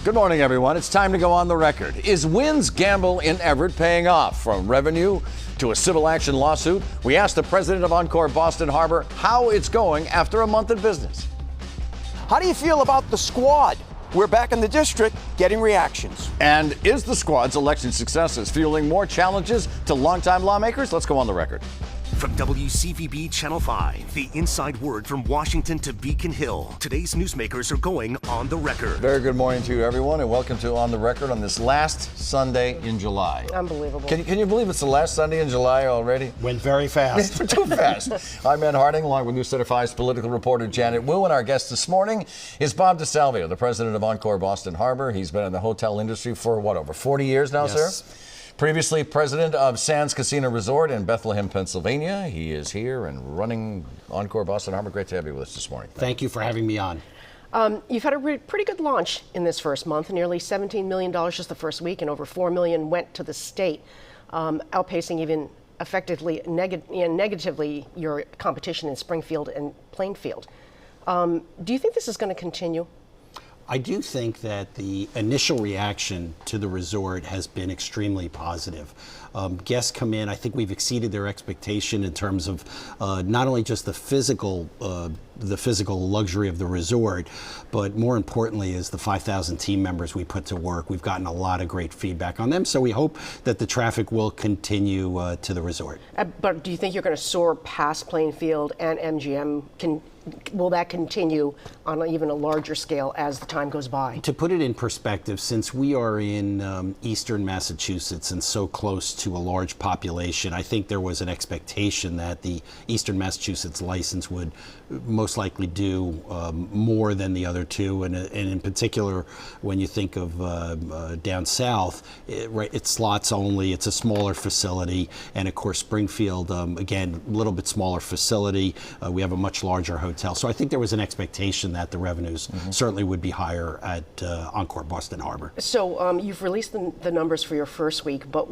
Good morning, everyone. It's time to go on the record. Is Wynn's gamble in Everett paying off? From revenue to a civil action lawsuit, we asked the president of Encore Boston Harbor how it's going after a month in business. How do you feel about the squad? We're back in the district getting reactions. And is the squad's election successes fueling more challenges to longtime lawmakers? Let's go on the record. From WCVB Channel 5, the inside word from Washington to Beacon Hill. Today's newsmakers are going on the record. Very good morning to you, everyone, and welcome to On the Record on this last Sunday in July. Unbelievable. Can you believe it's the last Sunday in July already? Went very fast. Too fast. I'm Ed Harding, along with News Center 5's political reporter Janet Wu, and our guest this morning is Bob DeSalvio, the president of Encore Boston Harbor. He's been in the hotel industry for, over 40 years now, Yes. sir? Previously president of Sands Casino Resort in Bethlehem, Pennsylvania. He is here and running Encore Boston Harbor. Great to have you with us this morning. Thank you for having me on. You've had a pretty good launch in this first month, nearly $17 million just the first week, and over $4 million went to the state, outpacing even effectively negatively your competition in Springfield and Plainfield. Do you think this is going to continue? I do think that the initial reaction to the resort has been extremely positive. Guests come in, I think we've exceeded their expectation in terms of not only just the physical luxury of the resort, but more importantly is the 5,000 team members we put to work. We've gotten a lot of great feedback on them, so we hope that the traffic will continue to the resort. But do you think you're going to soar past Plainfield and MGM? Will that continue on even a larger scale as the time goes by? To put it in perspective, since we are in eastern Massachusetts and so close to a large population, I think there was an expectation that the eastern Massachusetts license would most likely do more than the other two, and in particular, when you think of down south, it's slots only, it's a smaller facility, and of course Springfield, again, a little bit smaller facility, we have a much larger hotel. So I think there was an expectation that the revenues certainly would be higher at Encore Boston Harbor. So you've released the numbers for your first week, but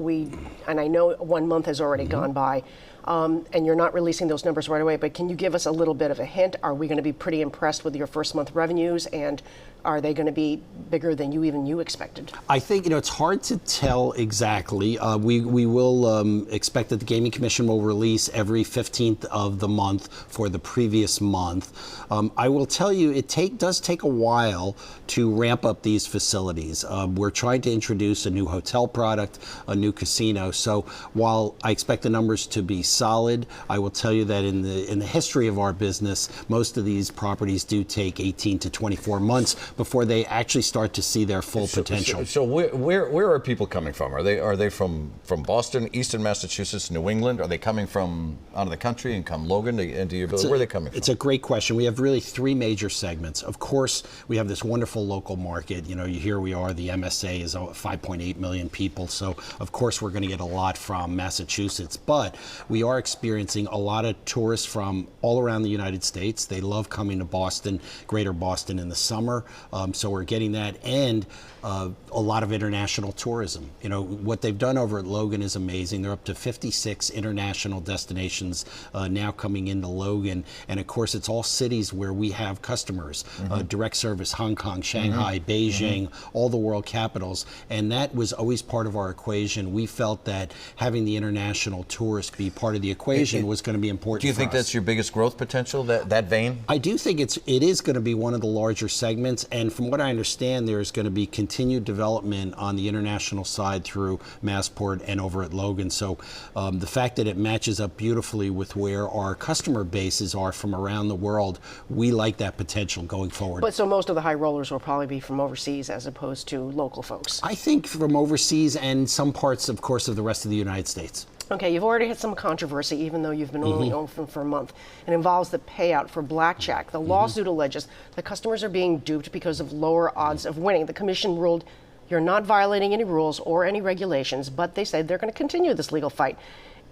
and I know 1 month has already gone by, and you're not releasing those numbers right away, but can you give us a little bit of a hint? Are we going to be pretty impressed with your first month revenues, and are they going to be bigger than you expected? I think, it's hard to tell exactly. We will expect that the Gaming Commission will release every 15th of the month for the previous month. I will tell you, it does take a while to ramp up these facilities. We're trying to introduce a new hotel product, a new casino. So while I expect the numbers to be solid, I will tell you that in the history of our business, most of these properties do take 18 to 24 months before they actually start to see their full potential. So where are people coming from? Are they from Boston, Eastern Massachusetts, New England? Are they coming from out of the country and come Logan into your building? Where are they coming from? It's a great question. We have really three major segments. Of course, we have this wonderful local market. Here we are, the MSA is 5.8 million people. So of course we're going to get a lot from Massachusetts, but we are experiencing a lot of tourists from all around the United States. They love coming to Boston, Greater Boston in the summer. So we're getting that, and a lot of international tourism. What they've done over at Logan is amazing. They're up to 56 international destinations now coming into Logan. And of course, it's all cities where we have customers. Direct service, Hong Kong, Shanghai, Beijing, all the world capitals. And that was always part of our equation. We felt that having the international tourists be part of the equation was going to be important. Do you think that's your biggest growth potential, that vein? I do think it is going to be one of the larger segments. And from what I understand, there's going to be continued development on the international side through Massport and over at Logan. So the fact that it matches up beautifully with where our customer bases are from around the world, we like that potential going forward. But so most of the high rollers will probably be from overseas as opposed to local folks? I think from overseas and some parts, of course, of the rest of the United States. Okay, you've already had some controversy, even though you've been only open for a month. It involves the payout for blackjack. The lawsuit alleges that customers are being duped because of lower odds of winning. The commission ruled you're not violating any rules or any regulations, but they said they're going to continue this legal fight.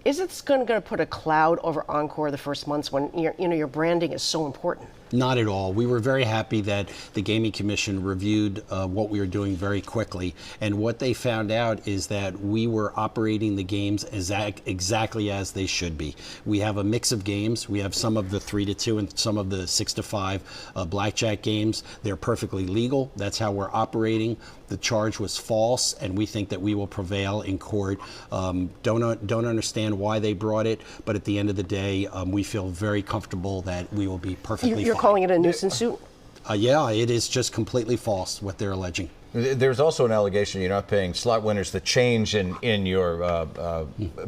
Is it going to put a cloud over Encore the first months when your branding is so important? Not at all. We were very happy that the Gaming Commission reviewed what we were doing very quickly. And what they found out is that we were operating the games exactly as they should be. We have a mix of games. We have some of the 3-2 and some of the 6-5 blackjack games. They're perfectly legal. That's how we're operating. The charge was false, and we think that we will prevail in court. Don't understand why they brought it, but at the end of the day, we feel very comfortable that we will be perfectly You're fine. calling it a nuisance suit? Yeah, it is just completely false what they're alleging. There's also an allegation you're not paying slot winners the change in your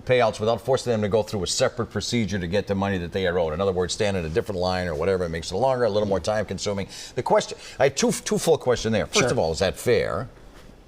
payouts without forcing them to go through a separate procedure to get the money that they are owed. In other words, stand in a different line or whatever. It makes it longer, a little more time consuming. The question, I have two full questions there. First of all, is that fair?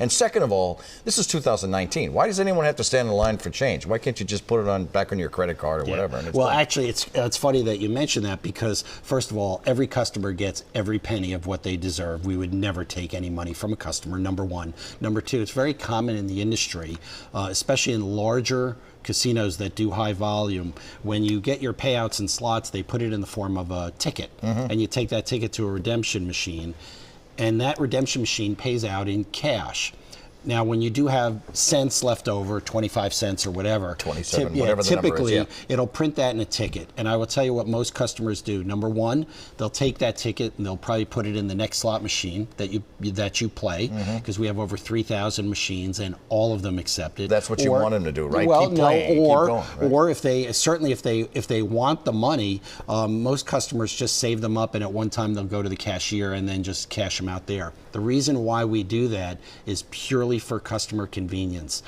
And second of all, this is 2019. Why does anyone have to stand in line for change? Why can't you just put it back on your credit card or whatever? And Well, done? actually, it's funny that you mention that because, first of all, every customer gets every penny of what they deserve. We would never take any money from a customer, number one. Number two, it's very common in the industry, especially in larger casinos that do high volume. When you get your payouts in slots, they put it in the form of a ticket, and you take that ticket to a redemption machine, and that redemption machine pays out in cash. Now, when you do have cents left over, 25 cents or whatever, 27, whatever the number is, typically it'll print that in a ticket. And I will tell you what most customers do. Number one, they'll take that ticket and they'll probably put it in the next slot machine that you play, because we have over 3,000 machines and all of them accept it. That's what you want them to do, right? Well, Keep playing, no, or keep going, right? or if they want the money, most customers just save them up, and at one time they'll go to the cashier and then just cash them out there. The reason why we do that is purely for customer convenience.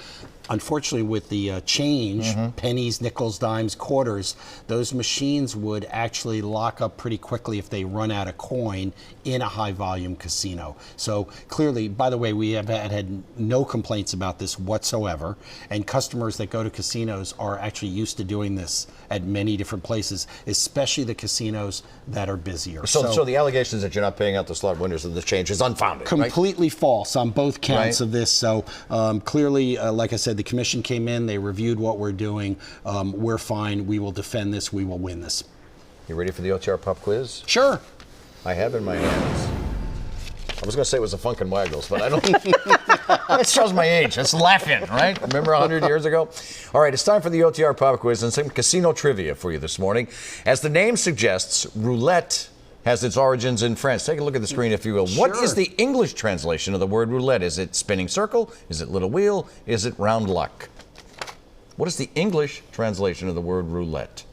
Unfortunately, with the change, pennies, nickels, dimes, quarters, those machines would actually lock up pretty quickly if they run out of coin in a high volume casino. So clearly, by the way, we have had no complaints about this whatsoever, and customers that go to casinos are actually used to doing this at many different places, especially the casinos that are busier. So the allegations that you're not paying out the slot winners of this change is unfounded, right? Completely false on both counts Right. of this. So clearly, like I said, the commission came in, they reviewed what we're doing. We're fine. We will defend this. We will win this. You ready for the OTR pop quiz? Sure. I have in my hands. I was going to say it was a Funkin' Waggles, but I don't. That shows my age. That's laughing, right? Remember 100 years ago? All right, it's time for the OTR pop quiz and some casino trivia for you this morning. As the name suggests, roulette has its origins in France. Take a look at the screen, if you will. What Sure. is the English translation of the word roulette? Is it spinning circle? Is it little wheel? Is it round luck? What is the English translation of the word roulette?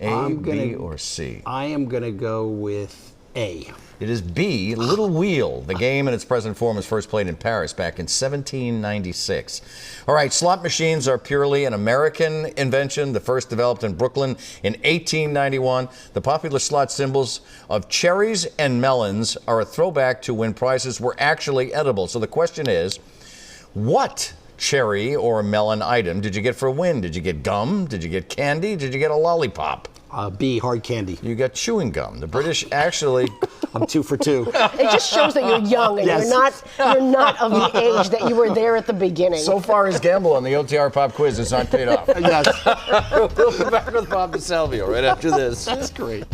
A, B, or C? I am going to go with A. It is B, Little Wheel. The game in its present form was first played in Paris back in 1796. All right, slot machines are purely an American invention, the first developed in Brooklyn in 1891. The popular slot symbols of cherries and melons are a throwback to when prizes were actually edible. So the question is, what cherry or melon item did you get for a win? Did you get gum? Did you get candy? Did you get a lollipop? B, hard candy. You got chewing gum. The British actually... I'm 2 for 2. It just shows that you're young and Yes. you're not of the age that you were there at the beginning. So far as gamble on the OTR pop quiz, it's not paid off. Yes. We'll be back with Bob DeSalvio right after this. That's great.